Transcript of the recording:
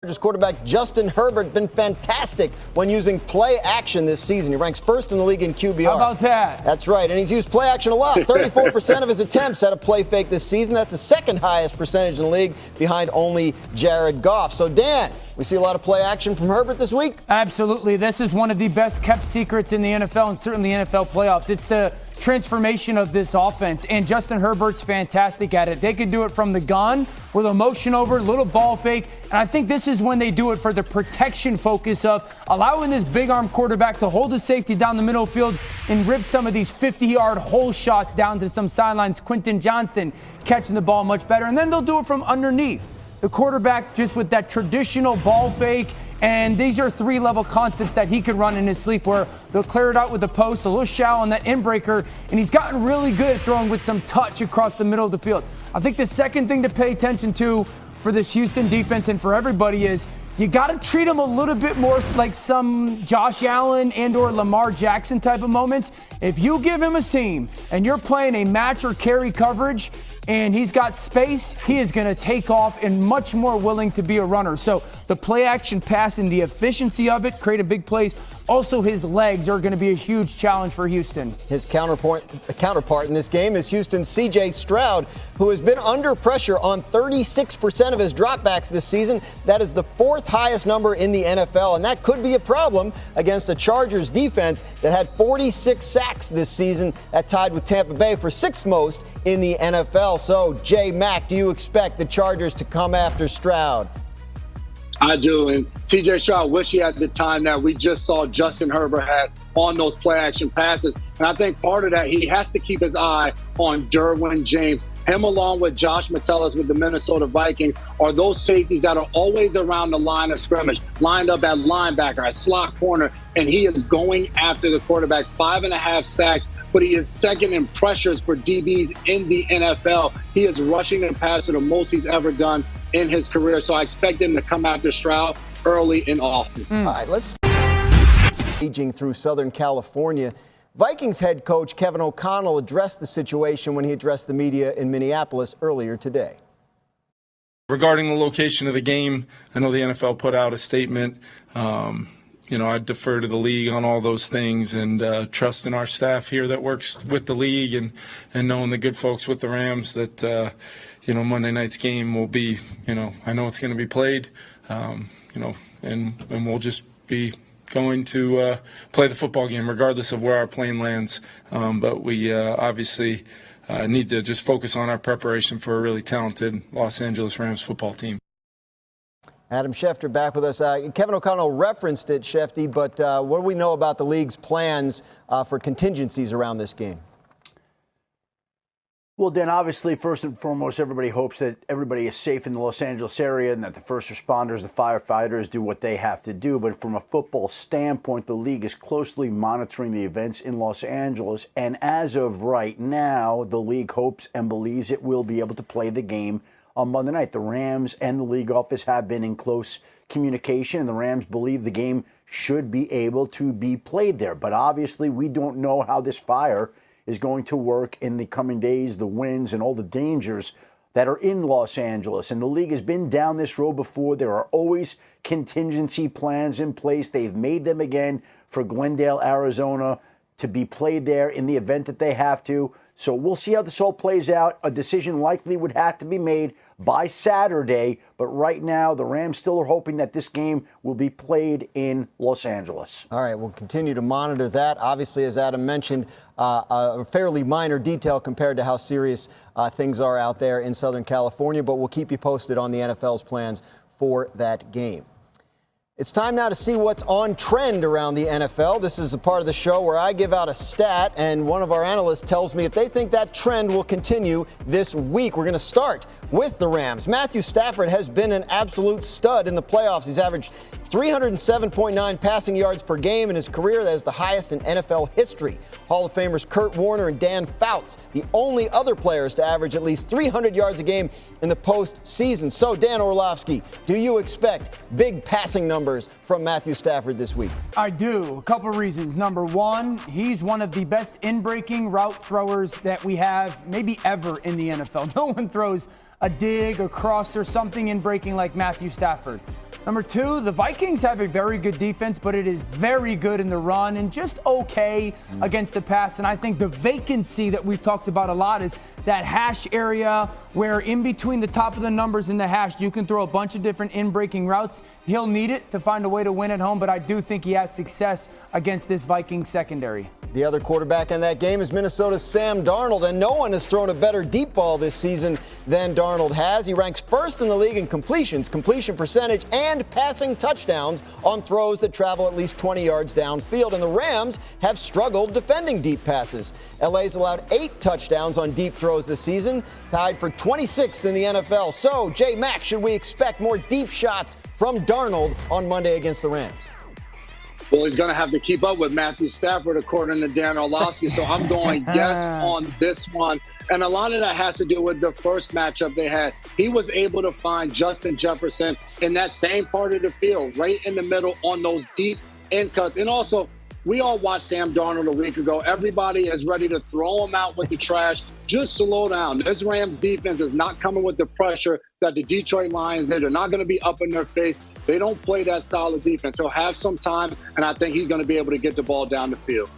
Chargers quarterback Justin Herbert been fantastic when using play action this season. He ranks first in the league in QBR. How about that? That's right, and he's used play action a lot. 34% of his attempts at a play fake this season. That's the second highest percentage in the league, behind only Jared Goff. So, Dan, we see a lot of play action from Herbert this week? Absolutely. This is one of the best kept secrets in the NFL and certainly the NFL playoffs. It's the transformation of this offense, and Justin Herbert's fantastic at it. They can do it from the gun with a motion over, little ball fake, and I think this is when they do it for the protection focus of allowing this big arm quarterback to hold his safety down the middle of the field and rip some of these 50-yard hole shots down to some sidelines. Quentin Johnston catching the ball much better, and then they'll do it from underneath. The quarterback just with that traditional ball fake, and these are three-level concepts that he could run in his sleep where they'll clear it out with the post, a little shallow on that end breaker, and he's gotten really good at throwing with some touch across the middle of the field. I think the second thing to pay attention to for this Houston defense and for everybody is you got to treat them a little bit more like some Josh Allen and or Lamar Jackson type of moments. If you give him a seam and you're playing a match or carry coverage, and he's got space, he is going to take off and much more willing to be a runner. So the play action pass and the efficiency of it, creating big plays. Also, his legs are going to be a huge challenge for Houston. His counterpart in this game is Houston's C.J. Stroud, who has been under pressure on 36% of his dropbacks this season. That is the fourth highest number in the NFL, and that could be a problem against a Chargers defense that had 46 sacks this season, that tied with Tampa Bay for sixth most in the NFL. So, J. Mack, do you expect the Chargers to come after Stroud? I do, and C.J. Stroud wish he had the time that we just saw Justin Herbert had on those play-action passes. And I think part of that, he has to keep his eye on Derwin James. Him along with Josh Metellus with the Minnesota Vikings are those safeties that are always around the line of scrimmage, lined up at linebacker, at slot corner, and he is going after the quarterback. 5.5 sacks, but he is second in pressures for DBs in the NFL. He is rushing the passer the most he's ever done in his career, so I expect him to come after Stroud early and often. All right, let's aging through Southern California. Vikings head coach Kevin O'Connell addressed the situation when he addressed the media in Minneapolis earlier today. Regarding the location of the game, I know the NFL put out a statement. I defer to the league on all those things and trust in our staff here that works with the league and knowing the good folks with the Rams that, Monday night's game will be, I know it's going to be played, and we'll just be going to play the football game regardless of where our plane lands. But we obviously need to just focus on our preparation for a really talented Los Angeles Rams football team. Adam Schefter back with us. Kevin O'Connell referenced it, Shefty, but what do we know about the league's plans for contingencies around this game? Well, Dan, obviously, first and foremost, everybody hopes that everybody is safe in the Los Angeles area and that the first responders, the firefighters, do what they have to do. But from a football standpoint, the league is closely monitoring the events in Los Angeles. And as of right now, the league hopes and believes it will be able to play the game on Monday night. The Rams and the league office have been in close communication, and the Rams believe the game should be able to be played there. But obviously, we don't know how this fire is going to work in the coming days, the winds and all the dangers that are in Los Angeles. And the league has been down this road before. There are always contingency plans in place. They've made them again for Glendale, Arizona, to be played there in the event that they have to. So we'll see how this all plays out. A decision likely would have to be made by Saturday, but right now the Rams still are hoping that this game will be played in Los Angeles. All right, we'll continue to monitor that. Obviously, as Adam mentioned, a fairly minor detail compared to how serious things are out there in Southern California, but we'll keep you posted on the NFL's plans for that game. It's time now to see what's on trend around the NFL. This is the part of the show where I give out a stat, and one of our analysts tells me if they think that trend will continue this week. We're going to start with the Rams. Matthew Stafford has been an absolute stud in the playoffs. He's averaged 307.9 passing yards per game in his career. That is the highest in NFL history. Hall of Famers Kurt Warner and Dan Fouts, the only other players to average at least 300 yards a game in the postseason. So, Dan Orlovsky, do you expect big passing numbers from Matthew Stafford this week? I do. A couple of reasons. Number one, he's one of the best in-breaking route throwers that we have maybe ever in the NFL. No one throws a dig, a cross, or something in breaking like Matthew Stafford. Number two, the Vikings have a very good defense, but it is very good in the run and just okay against the pass. And I think the vacancy that we've talked about a lot is that hash area where in between the top of the numbers and the hash, you can throw a bunch of different in-breaking routes. He'll need it to find a way to win at home, but I do think he has success against this Vikings secondary. The other quarterback in that game is Minnesota's Sam Darnold, and no one has thrown a better deep ball this season than Darnold has. He ranks first in the league in completions, completion percentage, and passing touchdowns on throws that travel at least 20 yards downfield. And the Rams have struggled defending deep passes. LA's allowed 8 touchdowns on deep throws this season, tied for 26th in the NFL. So, J. Mack, should we expect more deep shots from Darnold on Monday against the Rams? Well, he's going to have to keep up with Matthew Stafford, according to Dan Orlovsky. So I'm going yes on this one. And a lot of that has to do with the first matchup they had. He was able to find Justin Jefferson in that same part of the field, right in the middle on those deep end cuts. And also, we all watched Sam Darnold a week ago. Everybody is ready to throw him out with the trash. Just slow down. This Rams defense is not coming with the pressure that the Detroit Lions did. They're not going to be up in their face. They don't play that style of defense. He'll have some time, and I think he's going to be able to get the ball down the field.